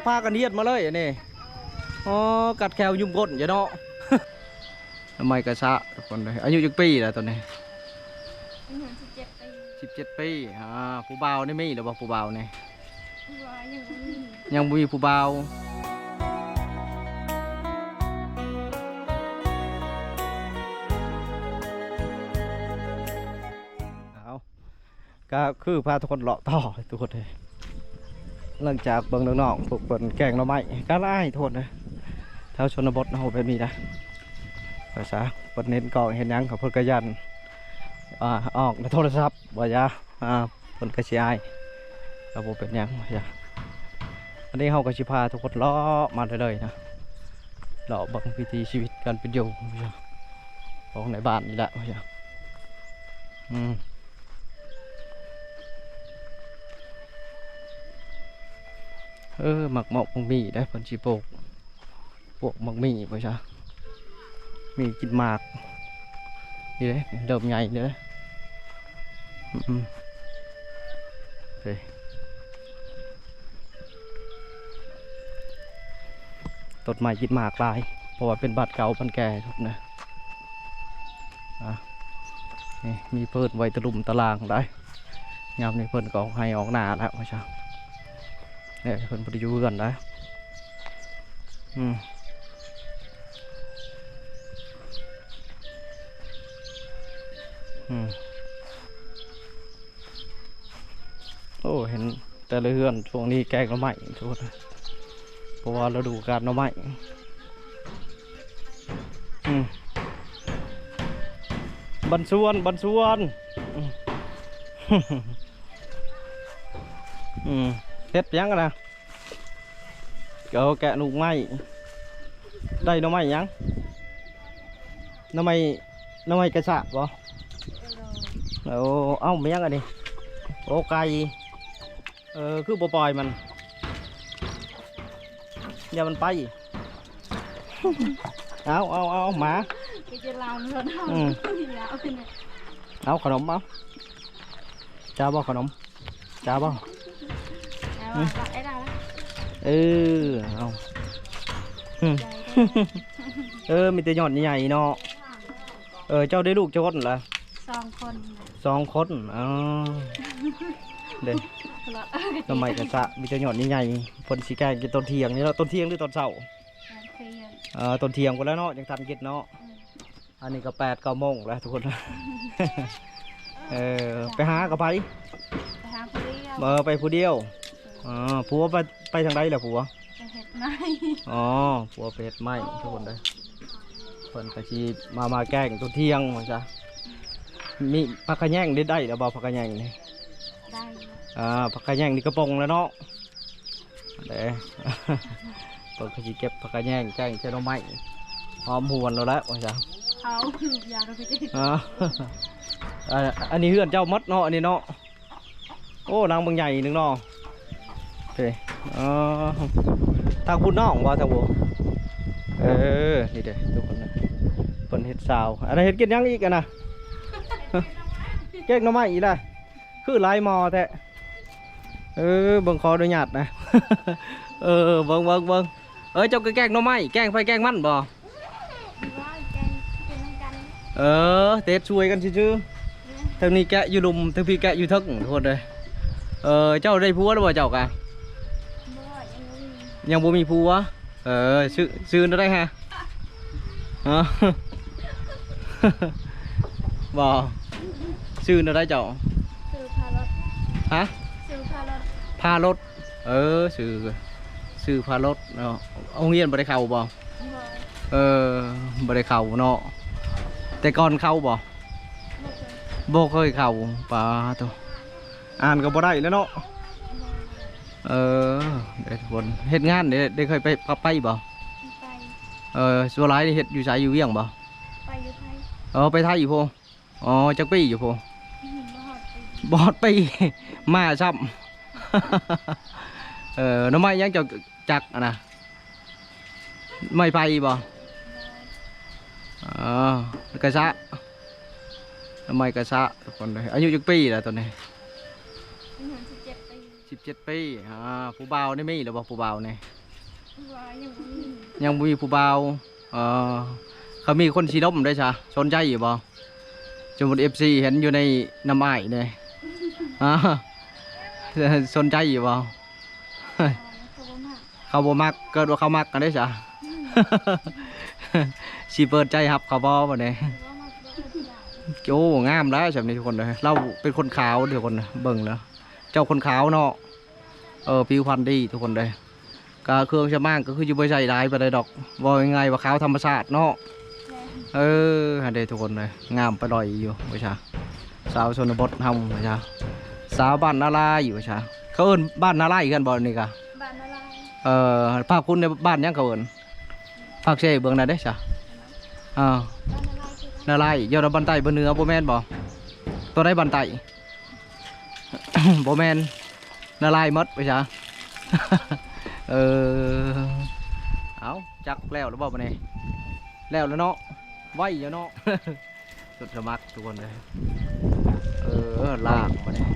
พากันเฮียดมาเลยนี่อ๋อกัดแควยุ่มก้นอย่าเนาะ ทำไมกระชะทุกคนเลยอายุจักปีแล้วตอนนี้17 ปีผู้บ่าวนี่มีหรือเปล่าผู้บ่าวนี่ยังมีผู้บ่าวก็คือพาทุกคนเลาะต่อทุกคนเลยหลังจากเบิ่งน้องๆพวกเปิ่นแกงหน่อไม้ก็ไล่โทษนะแถวชนบทเราเป็นมีนะภาษาเปิดเน้นก่อเห็นยังกับเพื่อนกระยันออกในโทรศัพท์ว่าจะเปิดกระชายเราเป็นยังว่าอันนี้เขากระชิพาทุกคนเลาะมาเลยนะเลาะบังพิธีชีวิตการเป็นอยู่ของในบ้านนี่แหละว่าจะหมักหมกมังมีได้ผลชีโปกพวกมังมีไปจ้ะมีกินหมากนี่เลยเดิมใหญ่เลยต้นไม้กินหมากลายเพราะว่าเป็นบัดเก่าบันแก่ทุกนะนี่มีเพิ่นไว้ตะลุมตะลางได้ยามนี้เพิ่นก็ให้ออกหน้าแล้วไปจ้ะเนี่ยเพิ่นปฏิยูกันได้โอ้เห็นแต่ละเฮือนช่วงนี้แกงหน่อไม้ทุกคนเพราะว่าเราดูการหน่อไม้บันส่วนเฮ็ดยังกันนะแกะหนูไม้ได้หน่อไม้ยังหน่อไม้กระสะบ่เอ้าไม่ยังอันนี้โอ้ไก่คือปล่อยมันอย่ามันไปเอาหมาเอาขนมเอาจ้าบ่ขนมจ้าบ่เอามีแต่หยอดใหญ่เนาะเจ้าได้ลูกเจ้าคนเหรอ2 คนเด่นทำไมกระสะมีแต่หยอดใหญ่ผลสีแกงกินตอนเที่ยงนี่แล้วตอนเที่ยงหรือตอนเช้าตอนเที่ยงกันแล้วเนาะยังทันกินเนาะอันนี้ก็8-9 โมงแล้วทุกคนไปหากับไปไปผู้เดียวผัวไปทางใดแหละผัวผัวเป็ดไม้ทุกคนเลยคนกระชีมาแกงตัวเที่ยงมั้งจ้ะมีผักกระแยงได้หรือเปล่าผักกระแยงนี่ได้ผักกระแยงนี่กระปงแล้วเนาะเด้คนกระชีเก็บผักกระแยงแกงเจ้าไม้หอมหวนแล้วมั้งจ้ะเอาอยากไปอันนี้เฮือนเจ้ามัดเนาะอันนี้เนาะโอ้นางบางใหญ่หนึ่งเนาะโอเคทางพุ่นน้องว่าทางบัวนี่เด้ทุกคนนะคนเห็ดสาวอะไรเห็ดกินยังอีกกันนะแกงน้ำไม้อีกเลยคือลายมอแท้บังคอโดยหยาดนะเบิ่งเจ้าก็แกงน้ำไม้แกงไฟแกงมันบ่เตะช่วยกันชื่อทางนี้แกะอยู่ลุมทางพี่แกะอยู่ทึกทุกคนเลยเจ้าได้ผัวหรือเปล่าเจ้ากะยังบ่มีผัวซื้อได้ฮะบ่ซื้อได้เจ้าซื้อพารถฮะซื้อพารถซื้อพารถเนาะเอาเงียนบ่ได้เข้าบ่บ่ได้เข้าเนาะแต่ก่อนเข้าบ่เคยเข้าป่าตัวอ่านก็บ่ได้แล้วเนาะเด็กคนเฮ็ดงานได้เคยไปบ่ส่วนหลายเฮ็ดอยู่ไสอยู่เวียงบ่ไปอยู่ไทยไปไทยอยู่พอจักปีอยู่พอบอดปีมาซ้ำน้ำไม้ยังจักนะไม่ไปบ่กระซะทำไมกระซะทุกคนเลยอายุจักปีแล้วตอนนี้ 17 ปีผู้บ่าวนี่มีหรือบ่ผู้บ่าวนี่ ว่ายังบ่มี ยังบ่มีผู้บ่าวเขามีคนชีนมได้ซะสนใจอยู่บ่จมุด FC เห็นอยู่ในน้ำอ้ายนี่สนใจอยู่บ่ เขาบ่มาก เขาบ่มักเกิดว่าเขามักกันได้ซะ สิเปิดใจรับเขาบ่บัดนี้ ว่ามาบ่ได้ โอ้งามแล้วแบบนี้ทุกคนเลยเราเป็นคนขาวทุกคนนะเบิ่งแล้วเจ้าคนขาวเนาะผิวพรรณดีทุกคนเลยก็เครื่องชะมางก็คืออยู่บริษัทหลายไปเลยดอกว่ายังไงว่าขาวธรรมชาติเนาะฮันเดทุกคนเลยงามไปลอยอยู่วิชาสาวชนบททำวิชาสาวบ้านนาลายอยู่วิชาเขาเอิ้นบ้านนาลายกันบ่นี่กะ บ้านอะไร ภาคคุณในบ้านยังเขาเอิ้นภาคเช่เบิ่งได้เด้จ้ะบ้านอะไรคือ นาลายยอดบันไตบนเหนือโบแมนบ่ตัวได้บันไต โบแมนนาลายมดไปจ้ะ เอาจักแล้วหรือเปล่าปะเนี่ยแล้วเนาะไว้เนาะ จุดสมัครทุกคนเลยล่างปะเนี่ย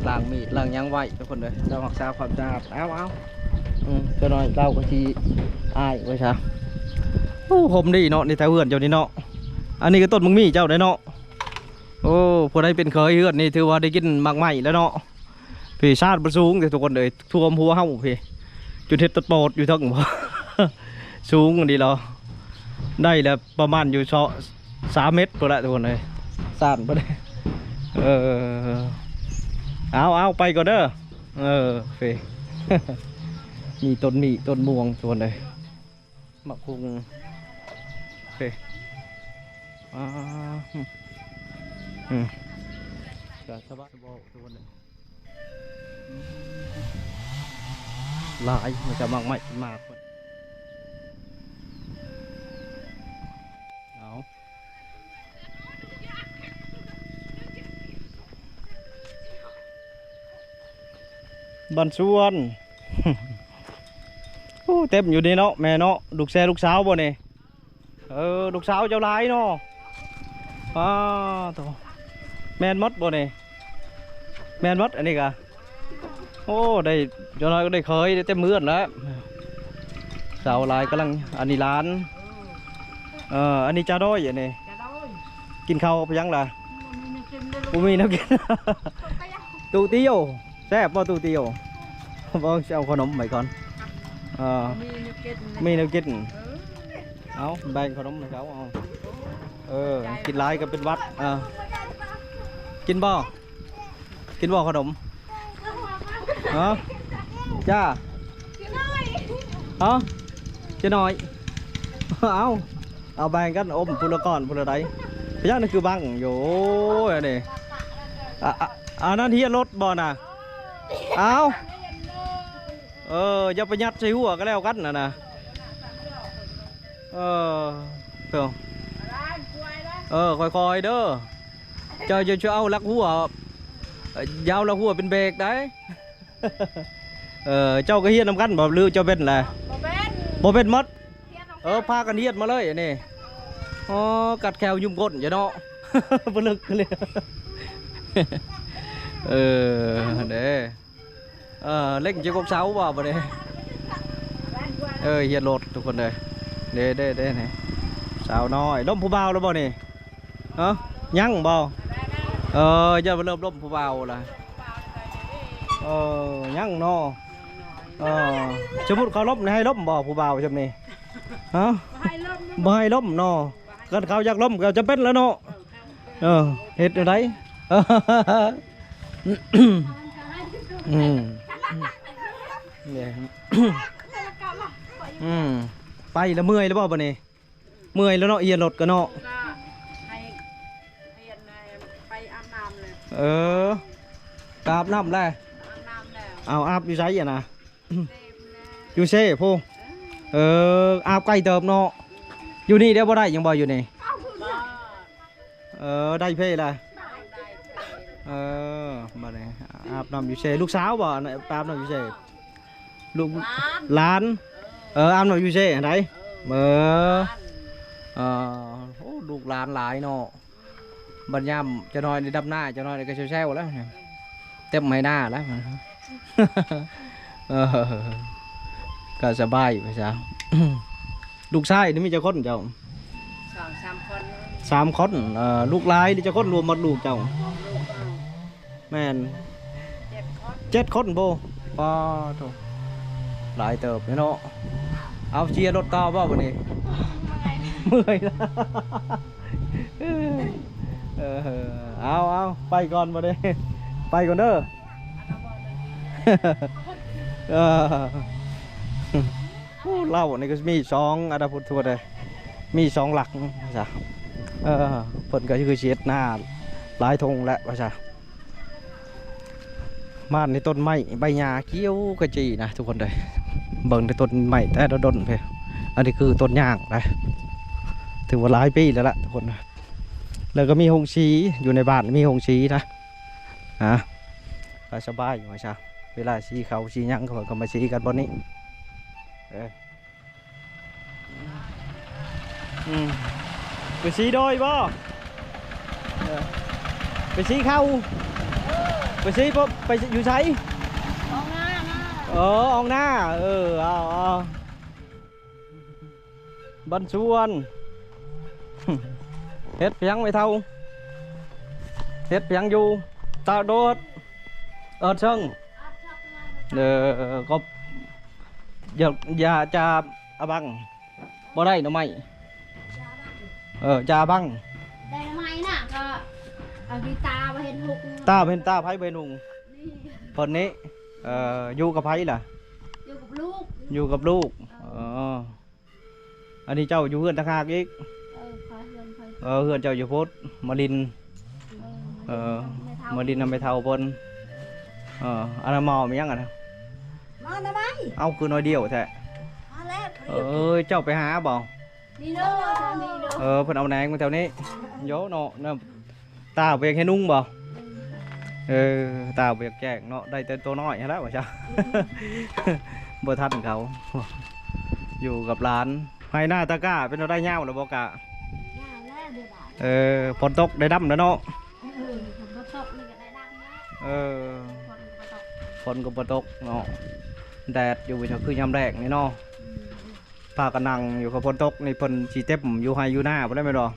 ล่างมีดล่างยังไว้ทุกคนเลยเราหักษาความสะอาดเอาจะหน่อยเราก็ทีอายไว้จ้ะโอ้ผมดีเนาะในแถวเฮือนเจ้านี่เนาะอันนี้ก็ต้นมึงมีเจ้าได้เนาะโอ้พอได้เป็นเคยเฮือนนี่ถือว่าได้กินมากใหม่แล้วเนาะพี่ชาติบรสูงแต่ทุกคนเลยท่วมหัวเฮาพี่จุดเห็ดตัดโปดอยู่ทั้ง สูงดีเราได้แล้วประมาณอยู่3 เมตรตัวละทุกคนเลยสั่นไปเลยเอาไปก่อนเด้อพี่ มีต้นมีต้นม่วงทุกคนเลยมะคุงพี่สบายทุกคนเลยหลายมันจะมากไม่มากเอาบันส่วน โอ้เต็มอยู่นี่เนาะแม่เนาะลูกแซ่ลูกสาวบ่เนี่ยลูกสาวเจ้าลายเนาะตัวแมนมดบ่เนี่ยแมนมดอันนี้กะโอ้ได้เจ้าน้อยก็ได้เคยได้เต็มมือแล้วสาวลายกำลังอันนี้ร้านอันนี้จ้าด้อยอันนี้กินข้าวไปยังล่ะกูมีน้ำกิน ตูเตียวแซ่บบ่ตูเตียวบ่เอาขนมไปก่อนมีน้ำกินเอาแบ่งขนมให้เขาเอากินหลายก็เป็นวัดกินบ่ขนมจ้าจะหน่อยเอาแบ่งกันอมพูละก้อนพูละไดพยักนั่นคือบังอยู่นี่นั่นเฮียรถบ่น่ะอย่าไปยัดใส่หัวก็แล้วกันนะเถอะค่อยๆเด้อเจ้าจะเอาลักหัวยาวลักหัวเป็นเบรกได้ เจ้าก็เฮียนำกันบ่หรือเจ้าเป็นอะไรบ่เป็นมัดพากันเฮียนมาเลยอันนี้กัดแควยุ่มก้นอย่าเนาะ บลึกเลย เด้เล็กจะกบเสาบ่เด้เฮียรถทุกคนเลยเด้นี่สาวน้อยล้มผู้เบาแล้วบ่นี่ยังบ่จะเริ่มล้มผู้เบาละยังเนาะสมมุติเขาล้มให้ล้มบ่ผู้เบาจำนี่บ่ให้ล้มเนาะกันเขาอยากล้มเขาจะเป็นแล้วเนาะเฮ็ดอะไรเนี่ยไปแล้วเมื่อยแล้วบ่บ่นี่เมื่อยแล้วเนาะเอียนรถก็เนาะไปอาบน้ำเลย อาบน้ำแล้วเอาอาบอยู่ไสอ่ะนะอยู่เซ่พูอาบใกล้เติมเนาะอยู่นี่เดี๋ยวบ่ได้ยังบ่อยู่นี่ได้เพ่ละมาเลยอาบน้ำอยู่เซ่ลูกสาวบ่อาบน้ำอยู่เซ่ลูกหลานอาบน้ำอยู่เซ่ไหนโอ้ลูกหลานหลายเนาะบรรยามจะน้อยในดำหน้าจะน้อยในกระเช้าแล้วเต็มไม่หน้าแล้ว เออก็สบายไปซะ ลูกชายนี่มีเจ้าคนเจ้า 2-3 คนเลย 3 คนลูกหลายนี่เจ้าคนรวมหมดลูกเจ้า ลูกแม่น 7 คน 7 คนโบป้าโถหลายเติบเนาะเอาเชียร์รถต่อบ่วันนี้ เมื่อยแล้วเอาไปก่อนมาเลยไปก่อนเด้อ เออเล่านี่ก็มี2อันดับพุทธวดเลยมี2หลักจ้ะเพิ่นก็คือเสียดหน้าหลายธงและว่าจ้ะบ้านในต้นไม้ใบหญ้าเขียวกระจีนะทุกคนเลยเบิ่งในต้นไม้แต่ดนๆไปอันนี้คือต้นย่างนะถือว่าหลายปีแล้วล่ะทุกคนนะแล้วก็มีหงสีอยู่ในบ้านมีหงสีนะก็สบายอยู่ว่าจ้ะเวลาสีเขาสีหยังเขาก็มาสีกันบนนี้ไปสีโดยบ่ไปสีเข้าไปสีปุ๊บไปอยู่ใช้ ออกหน้า ออกหน้าเอาบันชวนเฮ็ดเพียงไม่เท่าเฮ็ดเพียงอยู่ตาโดดเชิงก็อย่าจะอบังบ่ได้หน่อไม้จะบัง ได้ทำไมน่ะก็เอากีตาร์มาเห็นหุก ตาเป็นตาไผเป็นหุง นี่ คนนี้อยู่กับไผล่ะ อยู่กับลูก อยู่กับลูกอันนี้เจ้าอยู่เฮือนทางหากอีก คอยเงินคอย เฮือนเจ้าอยู่โพดมาลินมาลินนำไปเท่าบนอันนั้นมอมียังอ่ะนะ มาทำไม เอาคือน้อยเดียวแท้ มาแล้ว เจ้าไปหาบ่ นี่เด้อนี่เด้อ เพิ่นเอาแหนงมาแถวนี้โยเนาะตาเบียกให้นุ่งบ่ตาเบียกแจกเนาะได้แต่ตัวน้อยแล้วว่าจ้ะ บ่ทันเขา อยู่กับร้านให้หน้าตะก้าเป็นเอาได้ยาวแล้วบ่กะ ย่าแล้วเดี๋ยวได้ ฝนตกได้ดำแล้วเนาะ ผมก็ตกนี่ก็ได้ดังนะ ฝนก็บ่ตกเนาะแดดอยู่เฉยคือยามแรกนี่เนาะพากันนั่งอยู่กับฝนตกนี่เพิ่นสิเต็มอยู่ไห้อยู่หน้าบ่ได้แม่นดอก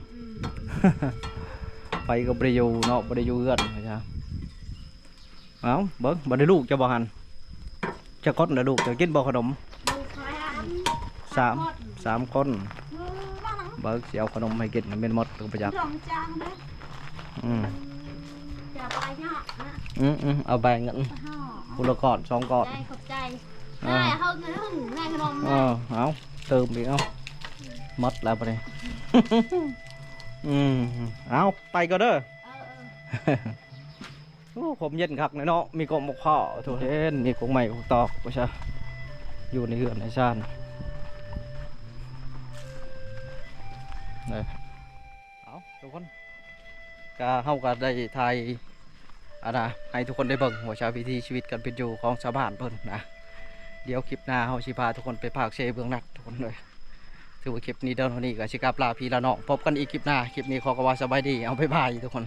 ไปก็บ่ได้อยู่เนาะบ่ได้อยู่เฮือนว่าจ้ะเอ้าเบิ่งบ่ได้ลูกจะบ่หันจะกดน่ะลูกจะกินบ่ขนม ดูคอย3 คนเบิกสิเอาขนมให้กินเป็นหมดตัวประหยัด ลองจางนะจะไปเนาะนะ เอาแบ่งกันคนละก้อน2ก้อน ได้ขอบใจได้เขาเงินได้ขนม เอาเติมอีกเอาหมดแล้วปะเนี่ย เอาไปก็เด้อโอ้ผมเย็นคักเนาะมีกงมกข้อถูกเห็นมีกงใหม่กงตอกว่าใช่อยู่ในเรือนในชานเอาทุกคนก็เฮาก็ได้ทายให้ทุกคนได้เบิ่งหัวชาวิธีชีวิตกันเป็นอยู่ของชาวบ้านเพิ่นนะเดี๋ยวคลิปหน้าเฮาสิพาทุกคนไปภาคเชเบื้องหนักทุกคนเลยถือว่าคลิปนี้เดินวันนี้ก็สิกลับลาพี่ละน้องพบกันอีกคลิปหน้าคลิปนี้ขอกล่าวว่าสบายดีเอาบ๊ายบายทุกคน